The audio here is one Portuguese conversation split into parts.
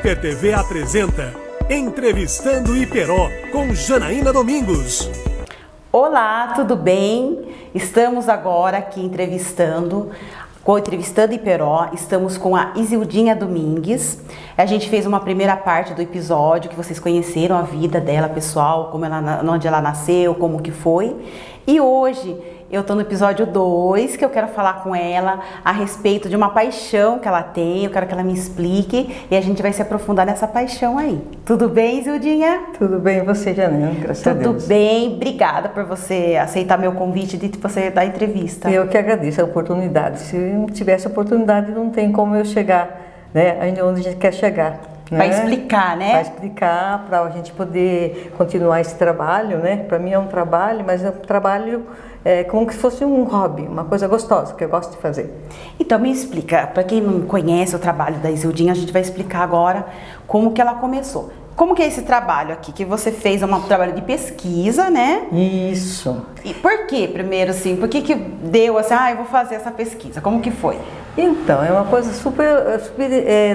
Super TV apresenta Entrevistando Iperó com Janaína Domingos. Olá, tudo bem? Estamos agora aqui entrevistando Iperó, estamos com a Isildinha Domingues. A gente fez uma primeira parte do episódio que vocês conheceram a vida dela pessoal, onde ela nasceu, como que foi. E hoje eu tô no episódio 2, que eu quero falar com ela a respeito de uma paixão que ela tem. Eu quero que ela me explique e a gente vai se aprofundar nessa paixão aí. Tudo bem, Isildinha? Tudo bem, e você, Janaína? Graças a Deus. Tudo bem, obrigada por você aceitar meu convite de você dar entrevista. Eu que agradeço a oportunidade. Se não tivesse oportunidade, não tem como eu chegar, né, onde a gente quer chegar. Para explicar, né? Para explicar, para a gente poder continuar esse trabalho, né? Para mim é um trabalho, mas é um trabalho como se fosse um hobby, uma coisa gostosa, que eu gosto de fazer. Então me explica, para quem não conhece o trabalho da Isildinha, a gente vai explicar agora como que ela começou. Como que é esse trabalho aqui, que você fez um trabalho de pesquisa, né? Isso. E por que, primeiro, assim, por que deu assim, eu vou fazer essa pesquisa, como que foi? Então, é uma coisa super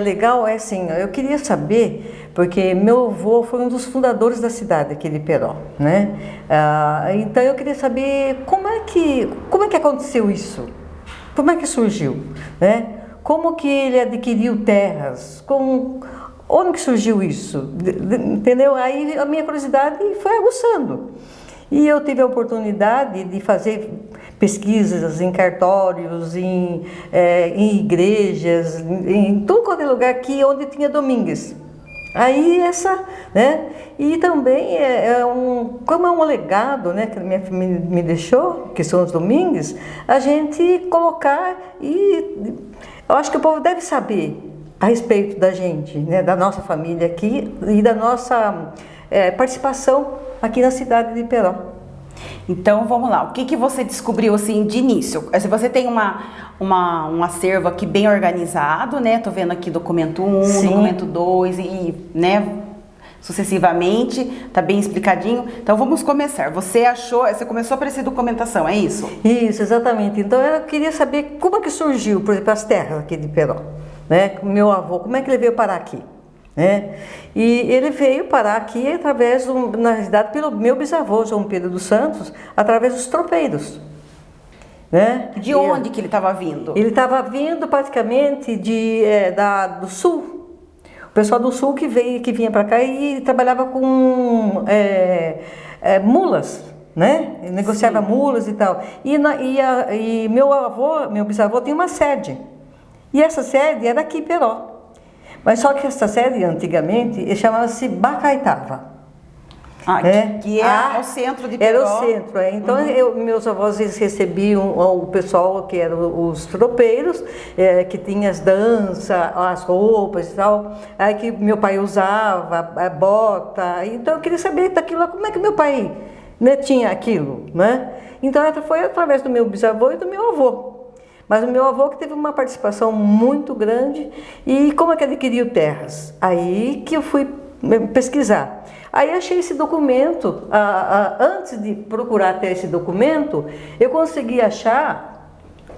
legal, é assim, eu queria saber, porque meu avô foi um dos fundadores da cidade aqui de Iperó, né? Então eu queria saber como é que aconteceu isso, como é que surgiu, né? Como que ele adquiriu terras, onde que surgiu isso, entendeu? Aí a minha curiosidade foi aguçando. E eu tive a oportunidade de fazer pesquisas em cartórios, em igrejas, em tudo quanto é lugar aqui onde tinha Domingues. Aí né? E também como é um legado, né, que a minha família me deixou, que são os Domingues, a gente colocar e eu acho que o povo deve saber a respeito da gente, né, da nossa família aqui e da nossa participação aqui na cidade de Iperó. Então vamos lá, o que você descobriu assim de início? Se você tem um acervo aqui bem organizado, né? Tô vendo aqui documento 1, Sim. Documento 2 e, né, sucessivamente, tá bem explicadinho. Então vamos começar. Você começou a aparecer documentação, é isso? Isso, exatamente. Então eu queria saber como é que surgiu, por exemplo, as terras aqui de Iperó, né? Meu avô, como é que ele veio parar aqui? E ele veio parar aqui através, na realidade, pelo meu bisavô, João Pedro dos Santos, através dos tropeiros. Né? De onde que ele estava vindo? Ele estava vindo praticamente do sul. O pessoal do sul que vinha para cá e trabalhava com mulas, né? Ele negociava Sim. mulas e tal. E meu bisavô tinha uma sede. E essa sede era aqui em Iperó. Mas só que essa sede, antigamente, chamava-se Bacaitava. Que era o centro de Iperó. Era o centro, Então, meus avós eles recebiam o pessoal que eram os tropeiros, que tinha as danças, as roupas e tal, aí que meu pai usava, a bota. Então, eu queria saber daquilo, como é que meu pai, né, tinha aquilo, né? Então, foi através do meu bisavô e do meu avô. Mas o meu avô que teve uma participação muito grande. E como é que adquiriu terras? Aí que eu fui pesquisar. Aí achei esse documento, antes de procurar ter esse documento, eu consegui achar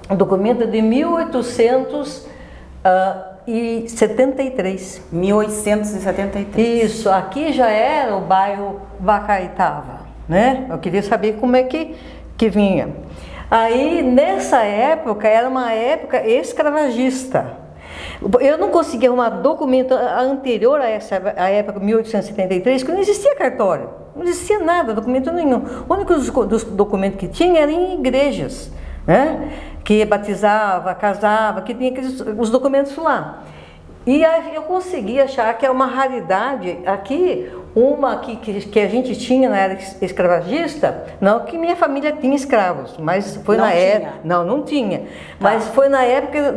um documento de 1873. 1873. Isso, aqui já era o bairro Bacaitava, né? Eu queria saber como é que vinha. Aí, nessa época, era uma época escravagista. Eu não conseguia arrumar documento anterior à época de 1873, porque não existia cartório, não existia nada, documento nenhum. O único dos documentos que tinha era em igrejas, né? Que batizava, casava, que tinha os documentos lá. E aí eu consegui achar que é uma raridade aqui, uma que a gente tinha na era escravagista, não que minha família tinha escravos, mas foi na época... Não tinha. Mas foi na época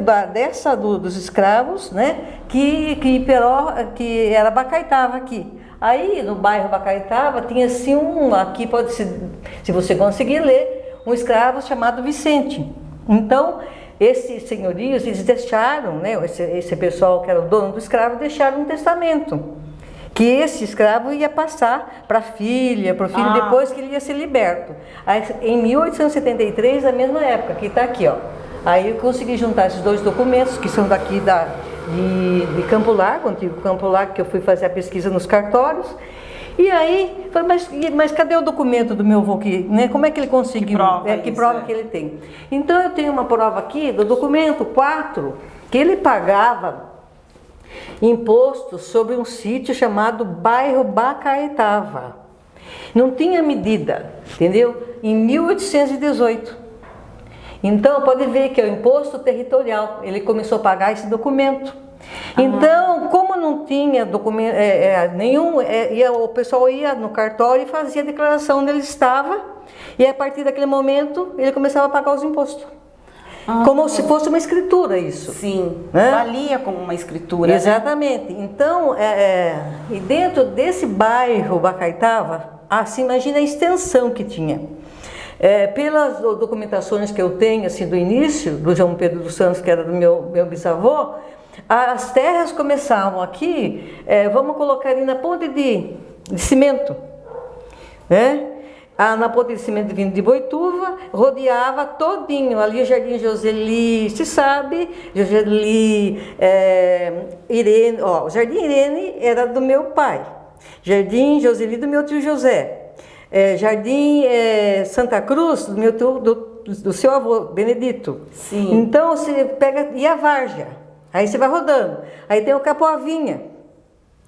dos escravos, né, que Iperó, que era Bacaitava aqui. Aí no bairro Bacaitava tinha assim aqui pode ser, se você conseguir ler, um escravo chamado Vicente. Então, esses senhorios, eles deixaram, né, esse pessoal que era o dono do escravo, deixaram um testamento, que esse escravo ia passar para a filha, para o filho, depois que ele ia ser liberto. Aí, em 1873, na mesma época, que está aqui, ó. Aí eu consegui juntar esses dois documentos, que são daqui de Campo Largo, antigo Campo Largo, que eu fui fazer a pesquisa nos cartórios. E aí, falei, mas cadê o documento do meu avô? Né? Como é que ele conseguiu? Que prova que ele tem? Então eu tenho uma prova aqui do documento 4, que ele pagava imposto sobre um sítio chamado Bairro Bacaitava. Não tinha medida, entendeu? Em 1818. Então pode ver que é o imposto territorial. Ele começou a pagar esse documento. Então, como não tinha documento nenhum, o pessoal ia no cartório e fazia a declaração onde ele estava, e a partir daquele momento ele começava a pagar os impostos. Como se fosse uma escritura isso. Sim, né? Valia como uma escritura. Exatamente. Né? Então, e dentro desse bairro Bacaitava, assim, imagina a extensão que tinha. Pelas documentações que eu tenho assim, do início, do João Pedro dos Santos, que era do meu bisavô, as terras começavam aqui, vamos colocar ali na ponte de cimento, né? Na ponte de cimento vindo de Boituva, rodeava todinho, ali o Jardim Joseli, se sabe, Joseli, Irene, o Jardim Irene era do meu pai, Jardim Joseli do meu tio José, Jardim Santa Cruz do meu tio, do seu avô, Benedito. Sim. Então você pega, e a Várzea, aí você vai rodando, aí tem o Capoavinha,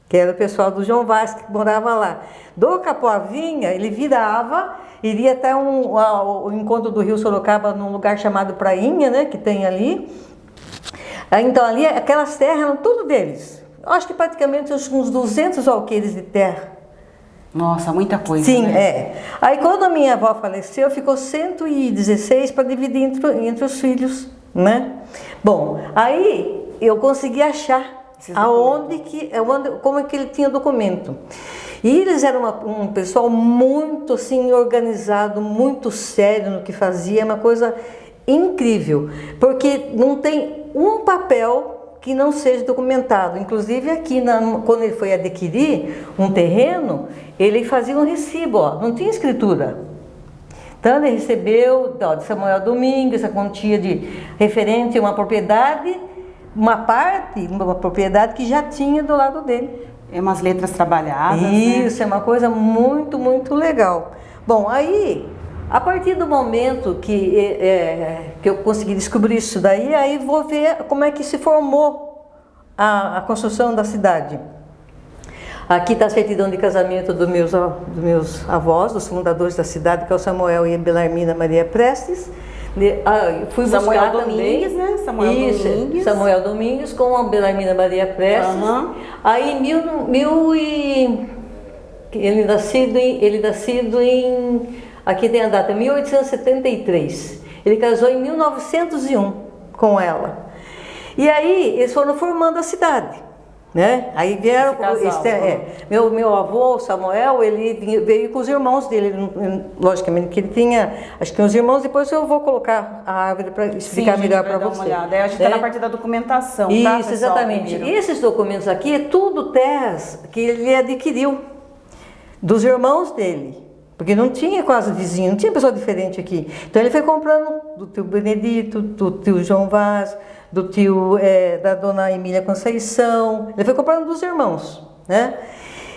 que era o pessoal do João Vaz que morava lá. Do Capoavinha, ele virava, iria até o encontro do Rio Sorocaba num lugar chamado Prainha, né, que tem ali. Então ali, aquelas terras eram tudo deles. Eu acho que praticamente uns 200 alqueires de terra. Nossa, muita coisa. Sim, né? Aí quando a minha avó faleceu, ficou 116 para dividir entre os filhos, né? Bom, aí eu consegui achar como é que ele tinha documento. E eles eram um pessoal muito assim organizado, muito sério no que fazia, uma coisa incrível, porque não tem um papel que não seja documentado. Inclusive aqui, quando ele foi adquirir um terreno, ele fazia um recibo, não tinha escritura. Então ele recebeu de Samuel Domingues a quantia de referente a uma propriedade, uma propriedade que já tinha do lado dele. Umas letras trabalhadas. Isso, né? É uma coisa muito, muito legal. Bom, aí, a partir do momento que eu consegui descobrir isso daí, aí vou ver como é que se formou a construção da cidade. Aqui está a certidão de casamento dos meus avós, dos fundadores da cidade, que é o Samuel e a Belarmina Maria Prestes. Fui Samuel buscar Domingues, também, né? Samuel Domingues com a Belarmina Maria Prestes. Aí ele nascido em aqui tem a data 1873. Ele casou em 1901 com ela. E aí eles foram formando a cidade. Né? Aí vieram, meu avô, Samuel, ele veio com os irmãos dele, logicamente que ele tinha, acho que uns irmãos, depois eu vou colocar a árvore para explicar melhor para você. A gente está na parte da documentação. Isso, tá, exatamente. E esses documentos aqui é tudo terras que ele adquiriu dos irmãos dele, porque não tinha quase vizinho, não tinha pessoa diferente aqui. Então ele foi comprando do tio Benedito, do tio João Vaz, do tio da dona Emília Conceição, ele foi comprando dos irmãos, né?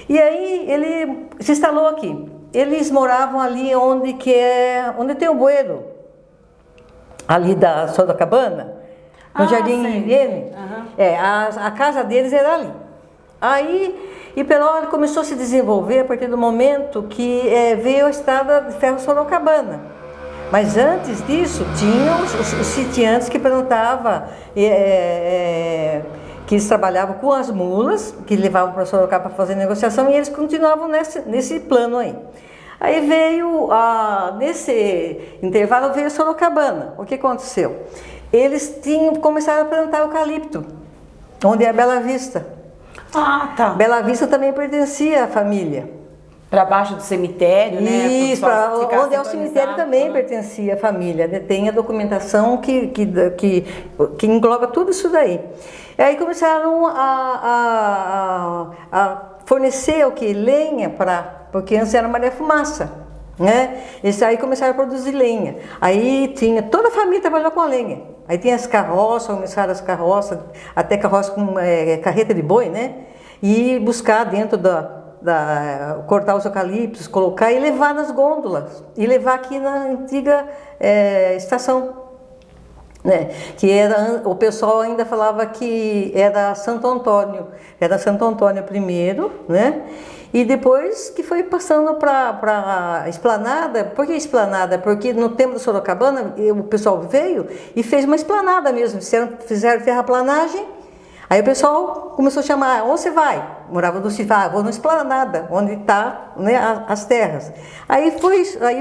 E aí ele se instalou aqui. Eles moravam ali onde tem o bueiro, ali da Sorocabana, no Jardim Irene. A casa deles era ali. Aí Iperó começou a se desenvolver a partir do momento que veio a estrada de ferro Sorocabana. Mas antes disso, tinham os sitiantes que plantavam, que eles trabalhavam com as mulas, que levavam para Sorocaba para fazer negociação, e eles continuavam nesse plano aí. Aí veio, nesse intervalo, veio Sorocabana. O que aconteceu? Eles começaram a plantar eucalipto, onde é a Bela Vista. Tá. Bela Vista também pertencia à família. Para baixo do cemitério, né? Isso, onde é o cemitério também pertencia à família. Tem a documentação que engloba tudo isso daí. E aí começaram a fornecer lenha porque antes era Maria Fumaça, né? Esse aí começaram a produzir lenha. Aí tinha, toda a família trabalhou com a lenha. Aí tinha as carroças, começaram as carroças, até carroça com carreta de boi, né? E buscar dentro cortar os eucaliptos, colocar e levar nas gôndolas. E levar aqui na antiga estação. Né? Que era, o pessoal ainda falava que era Santo Antônio primeiro, né? E depois que foi passando para Esplanada. Por que Esplanada? Porque no tempo do Sorocabana o pessoal veio e fez uma esplanada mesmo, fizeram terraplanagem. Aí o pessoal começou a chamar, onde você vai? Morava no Cifá, vou na Esplanada, onde está, né, as terras. Aí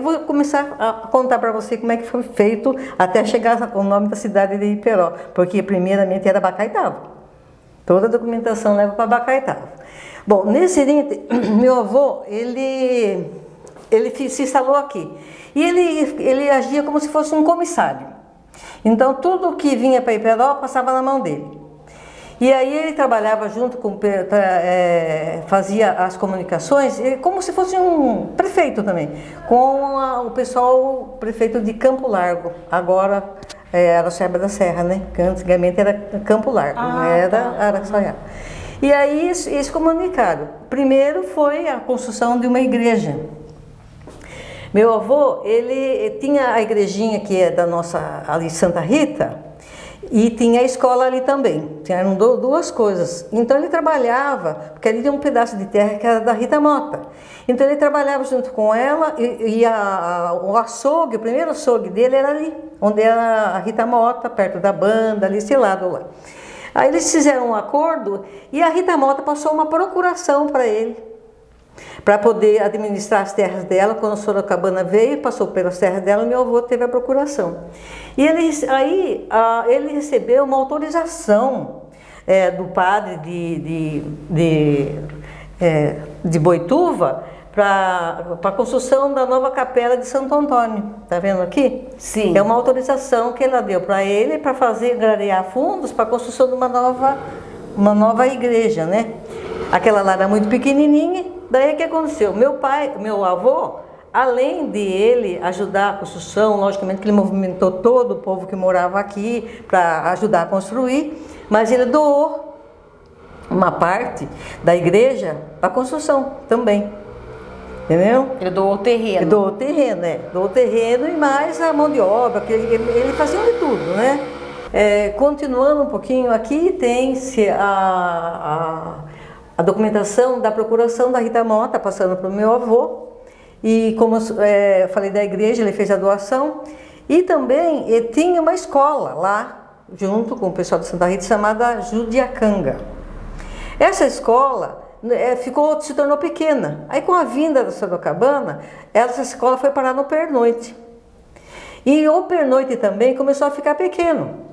vou começar a contar para você como é que foi feito até chegar o nome da cidade de Iperó, porque primeiramente era Bacaitava. Toda a documentação leva para Bacaitava. Bom, nesse seguinte, meu avô, ele se instalou aqui. E ele agia como se fosse um comissário. Então tudo que vinha para Iperó passava na mão dele. E aí ele trabalhava junto com, fazia as comunicações, como se fosse um prefeito também, com o pessoal, prefeito de Campo Largo, agora Araçoiaba da Serra, né? Que antigamente era Campo Largo, não era Araçoiaba. E aí eles comunicaram. Primeiro foi a construção de uma igreja. Meu avô, ele tinha a igrejinha que é da nossa, ali Santa Rita, e tinha a escola ali também, eram duas coisas. Então ele trabalhava, porque ali tinha um pedaço de terra que era da Rita Mota. Então ele trabalhava junto com ela e o açougue, o primeiro açougue dele era ali, onde era a Rita Mota, perto da banda, ali, esse lado lá. Aí eles fizeram um acordo e a Rita Mota passou uma procuração para ele, para poder administrar as terras dela. Quando o Sorocabana veio, passou pelas terras dela, meu avô teve a procuração. E ele recebeu uma autorização do padre de Boituva para a construção da nova capela de Santo Antônio. Tá vendo aqui? Sim. É uma autorização que ela deu para ele para angariar fundos para a construção de uma nova igreja, né? Aquela lá era muito pequenininha. Daí o que aconteceu? Meu avô, além de ele ajudar a construção, logicamente que ele movimentou todo o povo que morava aqui para ajudar a construir, mas ele doou uma parte da igreja para a construção também. Entendeu? Ele doou o terreno. Ele doou o terreno, Doou o terreno e mais a mão de obra, que ele fazia de tudo, né? Continuando um pouquinho aqui, tem-se a documentação da procuração da Rita Mota, passando para o meu avô. E como eu falei da igreja, ele fez a doação. E também ele tinha uma escola lá, junto com o pessoal de Santa Rita, chamada Judiacanga. Essa escola se tornou pequena. Aí com a vinda da Sorocabana, essa escola foi parar no pernoite. E o pernoite também começou a ficar pequeno.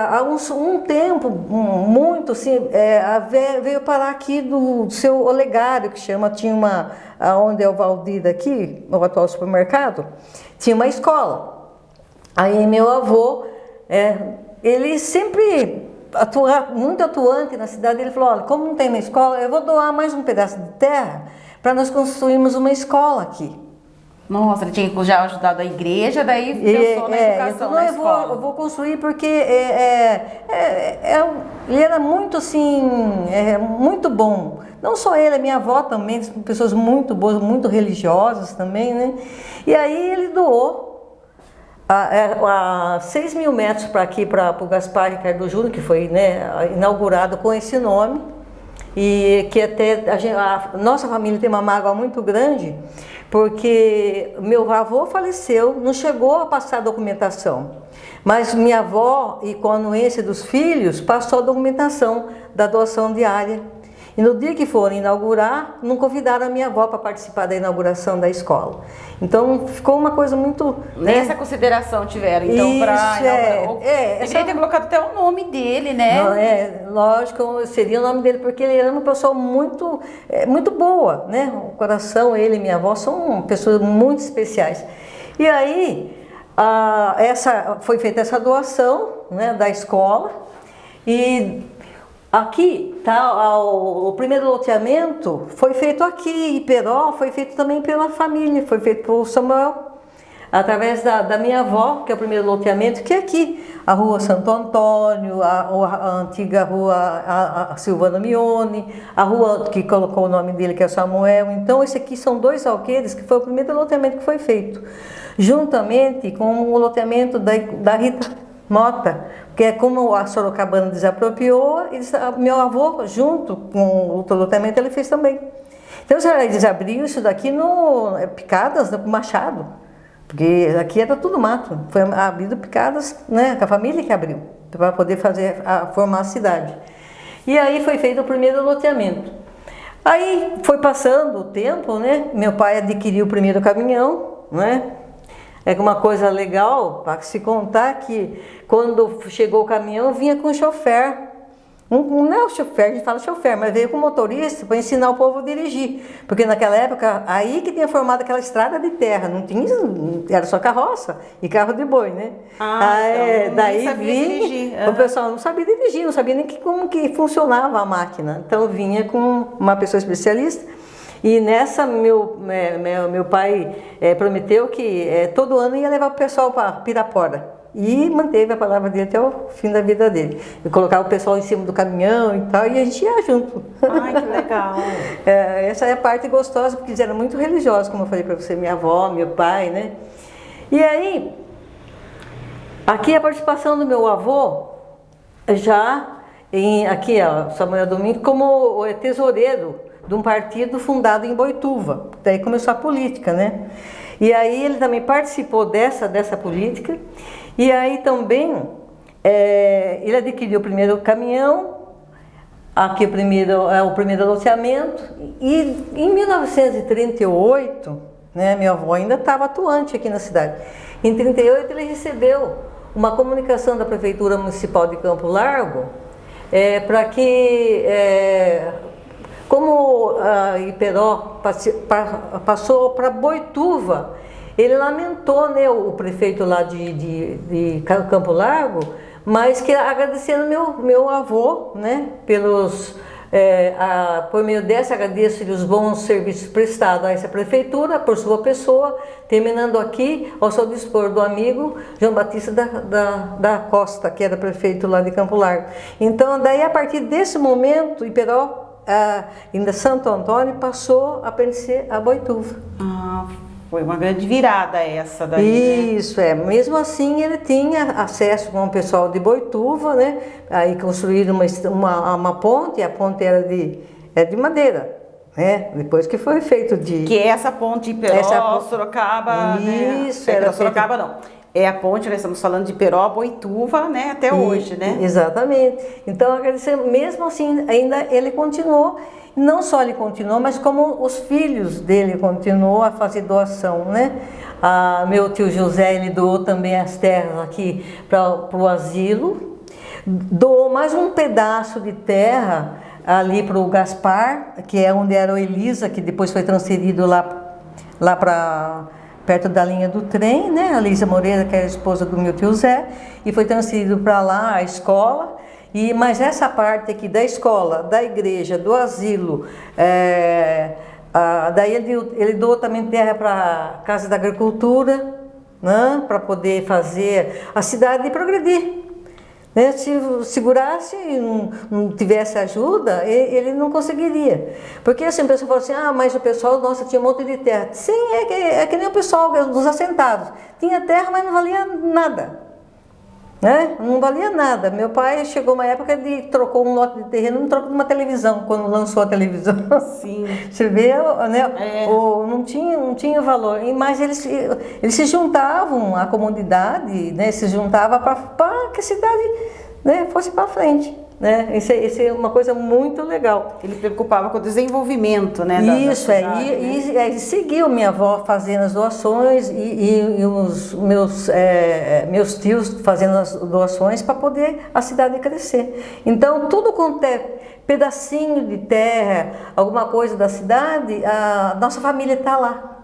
Há um tempo, muito assim, veio parar aqui do seu Olegário, que chama, tinha onde é o Valdir aqui, o atual supermercado, tinha uma escola. Aí meu avô, ele sempre muito atuante na cidade, ele falou, olha, como não tem uma escola, eu vou doar mais um pedaço de terra para nós construirmos uma escola aqui. Nossa, ele tinha já ajudado a igreja, daí pensou na educação, na escola. Eu vou construir porque ele era muito assim, muito bom. Não só ele, a minha avó também, pessoas muito boas, muito religiosas também, né? E aí ele doou 6 mil metros para aqui, para o Gaspar Ricardo Júnior, que foi, né, inaugurado com esse nome. E que até a nossa família tem uma mágoa muito grande, porque meu avô faleceu, não chegou a passar a documentação, mas minha avó, e com a anuência dos filhos, passou a documentação da doação diária. E no dia que foram inaugurar, não convidaram a minha avó para participar da inauguração da escola. Então ficou uma coisa muito... Nem essa consideração tiveram, então, para inaugurar. Deveria ter colocado até o nome dele, né? Não, lógico, seria o nome dele, porque ele era uma pessoa muito, muito boa, né? O coração, ele e minha avó são pessoas muito especiais. E aí, foi feita essa doação, né, da escola, e Aqui tá o primeiro loteamento foi feito aqui, em Peró, foi feito também pela família, foi feito por Samuel, através da minha avó, que é o primeiro loteamento, que é aqui, a rua Santo Antônio, a antiga rua a Silvana Mione, a rua que colocou o nome dele, que é Samuel. Então, esse aqui são 2 alqueires, que foi o primeiro loteamento que foi feito, juntamente com o loteamento da Rita Mota, que é como a Sorocabana desapropriou, meu avô, junto com o outro loteamento, ele fez também. Então, eles abriram isso daqui no Picadas, no Machado, porque aqui era tudo mato. Foi abrido Picadas, né, com a família que abriu, para poder formar a cidade. E aí foi feito o primeiro loteamento. Aí foi passando o tempo, né, meu pai adquiriu o primeiro caminhão, né. É uma coisa legal para se contar que quando chegou o caminhão vinha com chofer. Não é o chofer, a gente fala chofer, mas veio com motorista para ensinar o povo a dirigir. Porque naquela época, aí que tinha formado aquela estrada de terra, não tinha, era só carroça e carro de boi, né? Então, daí sabia vinha, dirigir. O pessoal não sabia dirigir, não sabia nem como que funcionava a máquina. Então vinha com uma pessoa especialista. E nessa, meu pai prometeu que todo ano ia levar o pessoal para Pirapora. E manteve a palavra dele até o fim da vida dele. E colocava o pessoal em cima do caminhão e tal, e a gente ia junto. Ai, que legal. Essa é a parte gostosa, porque eles eram muito religiosos, como eu falei para você, minha avó, meu pai, né? E aí, aqui a participação do meu avô, aqui, ó, Samuel Domingos, como tesoureiro de um partido fundado em Boituva. Daí começou a política, né? E aí ele também participou dessa política. E aí também ele adquiriu o primeiro caminhão, aqui o primeiro loteamento. E em 1938, né, minha avó ainda estava atuante aqui na cidade. Em 1938 ele recebeu uma comunicação da Prefeitura Municipal de Campo Largo para que... como Iperó passou para Boituva, ele lamentou, né, o prefeito lá de Campo Largo, mas que agradecendo meu avô, né, por meio dessa agradeço-lhe os bons serviços prestados a essa prefeitura, por sua pessoa, terminando aqui ao seu dispor do amigo João Batista da Costa, que era prefeito lá de Campo Largo. Então, daí a partir desse momento, Iperó, ainda Santo Antônio passou a pertencer a Boituva. Foi uma grande virada essa daí. Isso, mesmo assim ele tinha acesso com o pessoal de Boituva, né? Aí construíram uma ponte, a ponte era de madeira, né? Depois que foi feito Que é essa ponte de Iperó, Sorocaba, isso, né? Era Sorocaba não. É a ponte, nós estamos falando de Iperó, Boituva, né? Até hoje, né? Exatamente. Então, mesmo assim, ainda ele continuou, não só ele continuou, mas como os filhos dele continuou a fazer doação, né? Meu tio José, ele doou também as terras aqui para o asilo, doou mais um pedaço de terra ali para o Gaspar, que é onde era o Elisa, que depois foi transferido lá para... perto da linha do trem, né? A Lígia Moreira, que é a esposa do meu tio Zé, e foi transferido para lá a escola. Mas essa parte aqui da escola, da igreja, do asilo, daí ele doou também terra para a Casa da Agricultura, né? Para poder fazer a cidade progredir. Né? Se segurasse e não tivesse ajuda, ele não conseguiria. Porque assim, o pessoal fala assim, mas o pessoal, nossa, tinha um monte de terra. Sim, é que nem o pessoal dos assentados. Tinha terra, mas não valia nada. Né? Não valia nada. Meu pai chegou uma época de trocou um lote de terreno, não trocou uma televisão, quando lançou a televisão. Sim. Você vê, né? Não tinha valor. Mas eles se juntavam, a comunidade, né? Se juntava para que a cidade, né, fosse para frente. Né? Isso é uma coisa muito legal. Ele preocupava com o desenvolvimento, né? Isso, e seguiu minha avó fazendo as doações e os meus tios fazendo as doações para poder a cidade crescer. Então, tudo quanto é pedacinho de terra, alguma coisa da cidade, a nossa família está lá.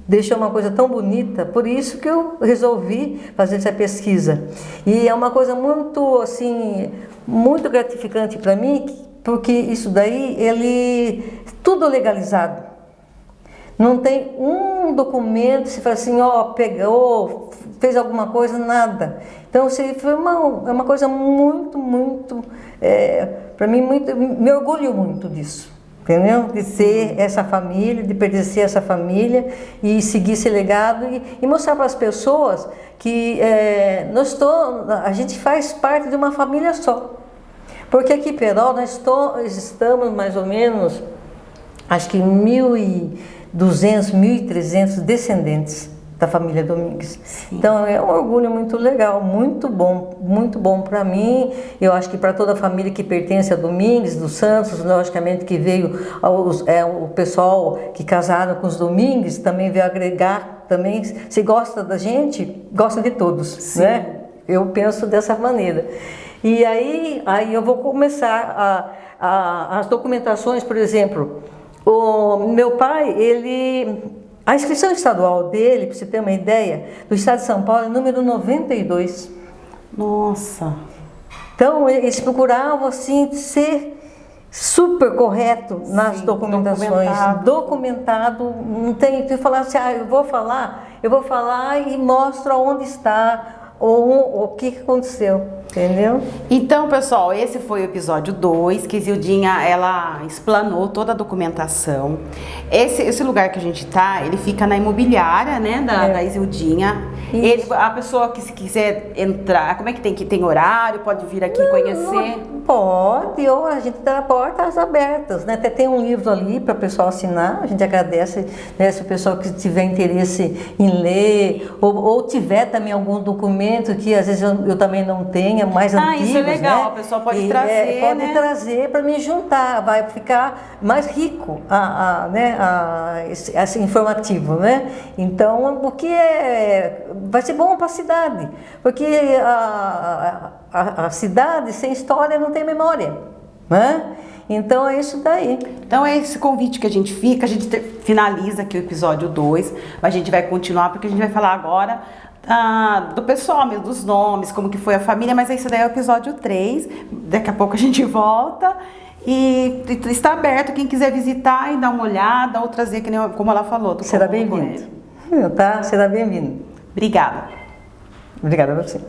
Deixou uma coisa tão bonita, por isso que eu resolvi fazer essa pesquisa. E é uma coisa muito, assim, muito gratificante para mim, porque isso daí, ele tudo legalizado. Não tem um documento, se fala assim, ó, pegou, fez alguma coisa, nada. Então, assim, foi uma coisa muito, para mim, me orgulho muito disso, entendeu? De ter essa família, de pertencer a essa família e seguir esse legado e mostrar para as pessoas que a gente faz parte de uma família só. Porque aqui em Peró nós estamos mais ou menos, acho que 1.200, 1.300 descendentes da família Domingues. Sim. Então é um orgulho muito legal, muito bom para mim. Eu acho que para toda a família que pertence a Domingues, dos Santos, logicamente que veio o pessoal que casaram com os Domingues, também veio agregar também. Se gosta da gente, gosta de todos, sim, né? Eu penso dessa maneira. E aí eu vou começar as documentações, por exemplo, o meu pai, a inscrição estadual dele, para você ter uma ideia, do estado de São Paulo é número 92. Nossa! Então, eles procuravam, assim, ser super correto nas documentações. Documentado, não tem que falar assim, eu vou falar e mostro onde está, ou o que aconteceu, entendeu? Então, pessoal, esse foi o episódio 2, que Isildinha, ela explanou toda a documentação. Esse lugar que a gente tá, ele fica na imobiliária, né, da Isildinha. A pessoa que se quiser entrar, como é que tem horário, pode vir aqui conhecer? Pode, ou a gente dá portas abertas, né? Até tem um livro ali para o pessoal assinar, a gente agradece, né, se o pessoal que tiver interesse em ler, ou tiver também algum documento que às vezes eu também não tenha, mais antigos, isso é legal, né? A pessoa pode trazer, pode trazer para me juntar, vai ficar mais rico esse informativo, né? Então, porque vai ser bom para a cidade, porque a cidade sem história não tem memória, né? Então é isso daí. Então é esse convite que a gente finaliza aqui o episódio 2, a gente vai continuar porque a gente vai falar agora do pessoal mesmo, dos nomes, como que foi a família, mas isso daí é o episódio 3, daqui a pouco a gente volta e está aberto, quem quiser visitar e dar uma olhada ou trazer, como ela falou. Será bem-vindo, tá? Será bem-vindo. Obrigada. Obrigada a você.